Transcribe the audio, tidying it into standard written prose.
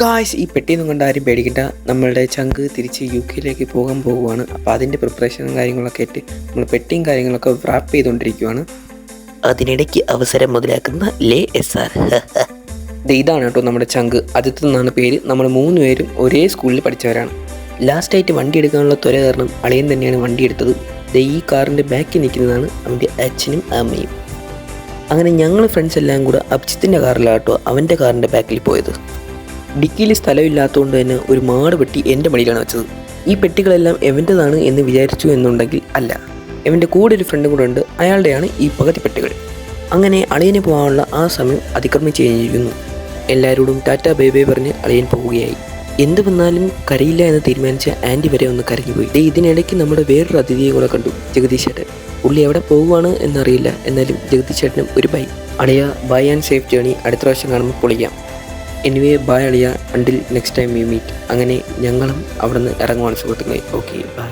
Guys, ഈ പെട്ടിയൊന്നും കൊണ്ട് ആരും പേടിക്കണ്ട. നമ്മളുടെ ചങ്ക് തിരിച്ച് UK പോകാൻ പോകുവാണ്. അപ്പോൾ അതിൻ്റെ പ്രിപ്പറേഷനും കാര്യങ്ങളൊക്കെ ആയിട്ട് നമ്മൾ പെട്ടിയും കാര്യങ്ങളൊക്കെ റാപ്പ് ചെയ്തുകൊണ്ടിരിക്കുകയാണ്. അതിനിടയ്ക്ക് അവസരം മുതലാക്കുന്ന SR. ഇതാണ് കേട്ടോ നമ്മുടെ ചങ്ക്. ആദ്യത്തെ നിന്നാണ് പേര്. നമ്മൾ 3 പേരും ഒരേ സ്കൂളിൽ പഠിച്ചവരാണ്. ലാസ്റ്റായിട്ട് വണ്ടി എടുക്കാനുള്ള ത്വര കാരണം അളിയൻ തന്നെയാണ് വണ്ടി എടുത്തത്. ഈ കാറിൻ്റെ ബാക്കിൽ നിൽക്കുന്നതാണ് അവൻ്റെ അച്ഛനും അമ്മയും. അങ്ങനെ ഞങ്ങൾ ഫ്രണ്ട്സ് എല്ലാം കൂടെ അഭിജിത്തിൻ്റെ കാറിലാട്ടോ അവൻ്റെ കാറിൻ്റെ ബാക്കിൽ പോയത്. ഡിക്കിയിൽ സ്ഥലമില്ലാത്തതുകൊണ്ട് തന്നെ ഒരു മാട് പെട്ടി എൻ്റെ മടിയിലാണ് വെച്ചത്. ഈ പെട്ടികളെല്ലാം എവൻ്റെതാണ് എന്ന് വിചാരിച്ചു എന്നുണ്ടെങ്കിൽ അല്ല, എവൻ്റെ കൂടെ ഒരു ഫ്രണ്ടും കൂടെ ഉണ്ട്, അയാളുടെയാണ് ഈ പകുതി പെട്ടികൾ. അങ്ങനെ അളിയന് പോകാനുള്ള ആ സമയം അതിക്രമിച്ച് കഴിഞ്ഞിരിക്കുന്നു. എല്ലാവരോടും ടാറ്റ ബൈ ബൈ പറഞ്ഞ് അളിയൻ പോവുകയായി. എന്ത് വന്നാലും കരയില്ല എന്ന് തീരുമാനിച്ച ആൻറ്റി വരെ ഒന്ന് കരഞ്ഞുപോയി. ഇതിനിടയ്ക്ക് നമ്മുടെ വേറൊരു അതിഥിയെ കൂടെ കണ്ടു, ജഗദീഷ് ചേട്ടൻ. പുള്ളി എവിടെ പോകുവാണ് എന്നറിയില്ല, എന്നാലും ജഗദീഷ് ചേട്ടനും ഒരു ബൈ. അളിയ ബൈ ആൻഡ് സേഫ് ജേണി, അടുത്ത പ്രാവശ്യം കാണുമ്പോൾ പൊളിക്കാം. എനിവേ ബൈ അളിയ, until next time you meet. അങ്ങനെ ഞങ്ങളും അവിടെ നിന്ന് ഇറങ്ങുവാണ് സുഹൃത്തുക്കളെ. Okay by.